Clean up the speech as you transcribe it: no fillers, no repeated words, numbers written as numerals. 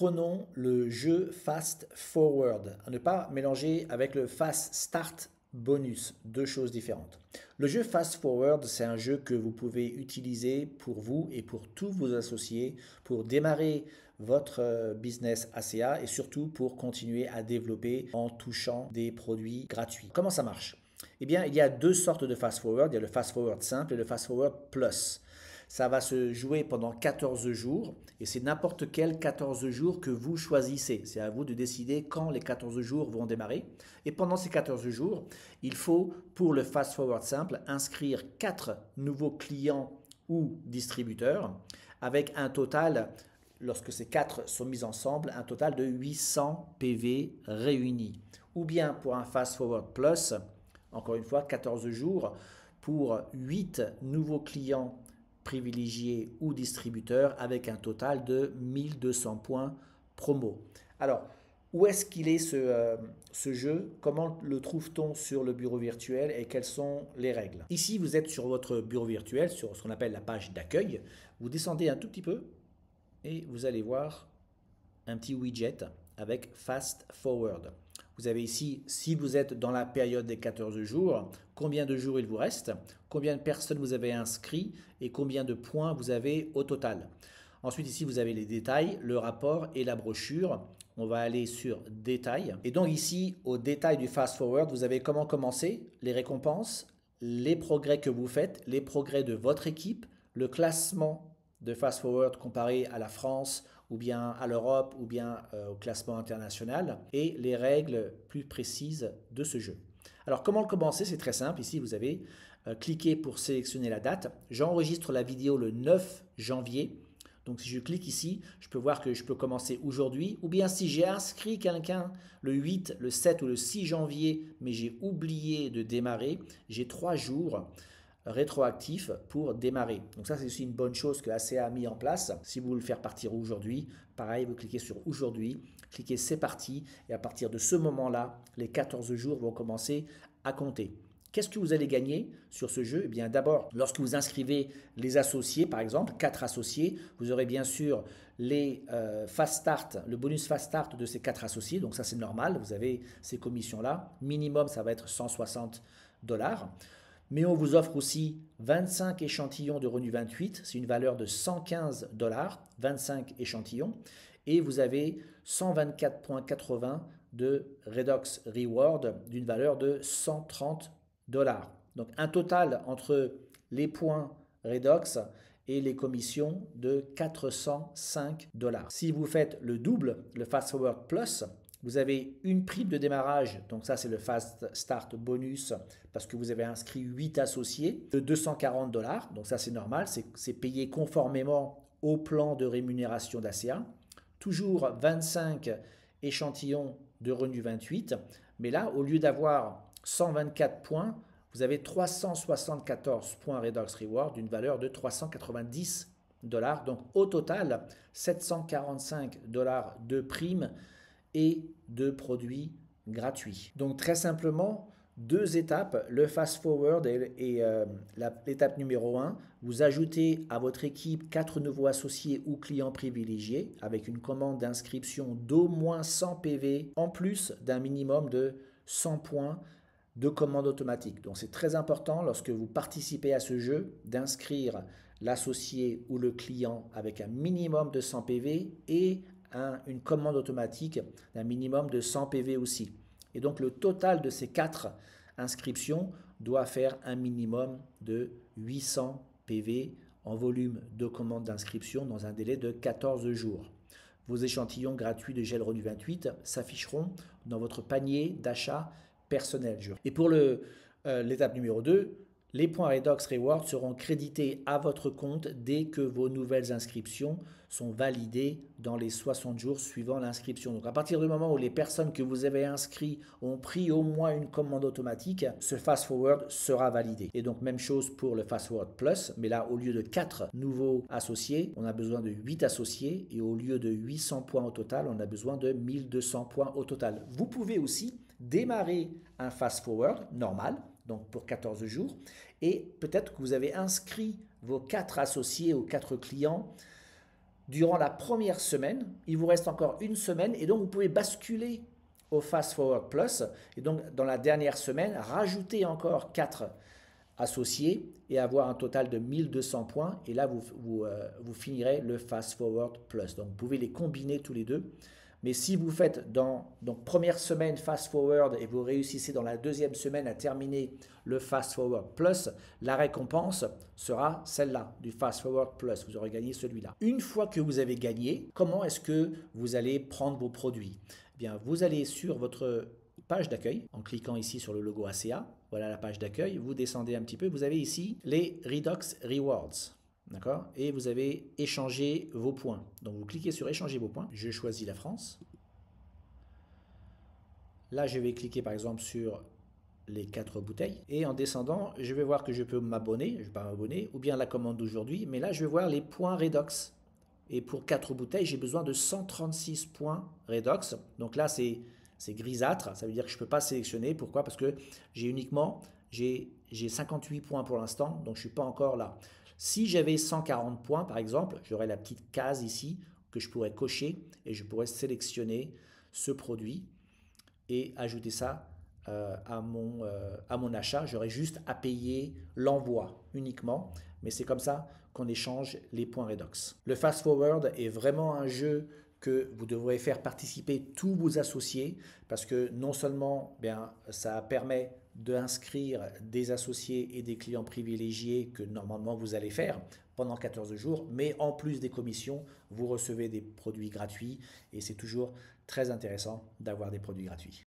Prenons le jeu Fast Forward, à ne pas mélanger avec le Fast Start Bonus, deux choses différentes. Le jeu Fast Forward, c'est un jeu que vous pouvez utiliser pour vous et pour tous vos associés pour démarrer votre business ACA et surtout pour continuer à développer en touchant des produits gratuits. Comment ça marche? Eh bien, il y a deux sortes de Fast Forward. Il y a le Fast Forward simple et le Fast Forward Plus. Ça va se jouer pendant 14 jours et c'est n'importe quel 14 jours que vous choisissez. C'est à vous de décider quand les 14 jours vont démarrer. Et pendant ces 14 jours, il faut, pour le Fast Forward simple, inscrire 4 nouveaux clients ou distributeurs avec un total, lorsque ces 4 sont mis ensemble, un total de 800 PV réunis. Ou bien pour un Fast Forward Plus, encore une fois, 14 jours pour 8 nouveaux clients privilégiés ou distributeurs avec un total de 1200 points promo. Alors, où est-ce qu'il est ce jeu? Comment le trouve-t-on sur le bureau virtuel et quelles sont les règles? Ici, vous êtes sur votre bureau virtuel, sur ce qu'on appelle la page d'accueil. Vous descendez un tout petit peu et vous allez voir un petit widget avec Fast Forward. Vous avez ici, si vous êtes dans la période des 14 jours, combien de jours il vous reste, combien de personnes vous avez inscrits et combien de points vous avez au total. Ensuite, ici, vous avez les détails, le rapport et la brochure. On va aller sur détails. Et donc ici, au détail du Fast Forward, vous avez comment commencer, les récompenses, les progrès que vous faites, les progrès de votre équipe, le classement de Fast Forward comparé à la France, ou bien à l'Europe, ou bien au classement international, et les règles plus précises de ce jeu. Alors, comment le commencer? C'est très simple. Ici, vous avez cliqué pour sélectionner la date. J'enregistre la vidéo le 9 janvier. Donc, si je clique ici, je peux voir que je peux commencer aujourd'hui. Ou bien, si j'ai inscrit quelqu'un le 8, le 7 ou le 6 janvier, mais j'ai oublié de démarrer, j'ai 3 jours rétroactif pour démarrer. Donc ça, c'est aussi une bonne chose que ACA a mis en place. Si vous voulez le faire partir aujourd'hui, pareil, vous cliquez sur aujourd'hui, cliquez c'est parti et à partir de ce moment-là, les 14 jours vont commencer à compter. Qu'est-ce que vous allez gagner sur ce jeu? Eh bien, d'abord, lorsque vous inscrivez les associés, par exemple, 4 associés, vous aurez bien sûr les Fast Start, le bonus Fast Start de ces 4 associés. Donc ça, c'est normal. Vous avez ces commissions-là. Minimum, ça va être 160 $. Mais on vous offre aussi 25 échantillons de Renew 28, c'est une valeur de 115 $, 25 échantillons, et vous avez 124,80 $ de Redox Reward d'une valeur de 130 $. Donc un total entre les points Redox et les commissions de 405 $. Si vous faites le double, le Fast Forward Plus, vous avez une prime de démarrage, donc ça c'est le Fast Start Bonus parce que vous avez inscrit 8 associés de 240 $, donc ça c'est normal, c'est payé conformément au plan de rémunération d'ACA. Toujours 25 échantillons de Renew 28, mais là au lieu d'avoir 124 points, vous avez 374 points Redox Reward d'une valeur de 390 $, donc au total 745 $ de primes et de produits gratuits. Donc très simplement, deux étapes, le fast forward et l'étape numéro 1, vous ajoutez à votre équipe 4 nouveaux associés ou clients privilégiés avec une commande d'inscription d'au moins 100 PV en plus d'un minimum de 100 points de commande automatique. Donc c'est très important lorsque vous participez à ce jeu d'inscrire l'associé ou le client avec un minimum de 100 PV et une commande automatique d'un minimum de 100 PV aussi. Et donc le total de ces 4 inscriptions doit faire un minimum de 800 PV en volume de commande d'inscription dans un délai de 14 jours. Vos échantillons gratuits de gel Renew 28 s'afficheront dans votre panier d'achat personnel. Et pour l'étape numéro 2, les points Redox Reward seront crédités à votre compte dès que vos nouvelles inscriptions sont validées dans les 60 jours suivant l'inscription. Donc à partir du moment où les personnes que vous avez inscrites ont pris au moins une commande automatique, ce Fast Forward sera validé. Et donc même chose pour le Fast Forward Plus, mais là au lieu de 4 nouveaux associés, on a besoin de 8 associés et au lieu de 800 points au total, on a besoin de 1200 points au total. Vous pouvez aussi démarrer un Fast Forward normal, donc pour 14 jours, et peut-être que vous avez inscrit vos 4 associés ou 4 clients durant la première semaine. Il vous reste encore une semaine et donc vous pouvez basculer au Fast Forward Plus. Et donc dans la dernière semaine, rajouter encore 4 associés et avoir un total de 1200 points. Et là, vous finirez le Fast Forward Plus. Donc vous pouvez les combiner tous les deux. Mais si vous faites donc première semaine Fast Forward et vous réussissez dans la deuxième semaine à terminer le Fast Forward Plus, la récompense sera celle-là, du Fast Forward Plus. Vous aurez gagné celui-là. Une fois que vous avez gagné, comment est-ce que vous allez prendre vos produits? Eh bien, vous allez sur votre page d'accueil en cliquant ici sur le logo ACA. Voilà la page d'accueil. Vous descendez un petit peu. Vous avez ici les Redox Rewards. D'accord? Et vous avez échangé vos points. Donc vous cliquez sur échanger vos points. Je choisis la France. Là, je vais cliquer par exemple sur les 4 bouteilles. Et en descendant, je vais voir que je peux m'abonner. Je ne vais pas m'abonner. Ou bien la commande d'aujourd'hui. Mais là, je vais voir les points Redox. Et pour 4 bouteilles, j'ai besoin de 136 points Redox. Donc là, c'est grisâtre. Ça veut dire que je ne peux pas sélectionner. Pourquoi? Parce que j'ai 58 points pour l'instant. Donc je ne suis pas encore là. Si j'avais 140 points, par exemple, j'aurais la petite case ici que je pourrais cocher et je pourrais sélectionner ce produit et ajouter ça à mon achat. J'aurais juste à payer l'envoi uniquement, mais c'est comme ça qu'on échange les points Redox. Le Fast Forward est vraiment un jeu que vous devrez faire participer tous vos associés parce que non seulement ça permet d'inscrire des associés et des clients privilégiés que normalement vous allez faire pendant 14 jours, mais en plus des commissions, vous recevez des produits gratuits et c'est toujours très intéressant d'avoir des produits gratuits.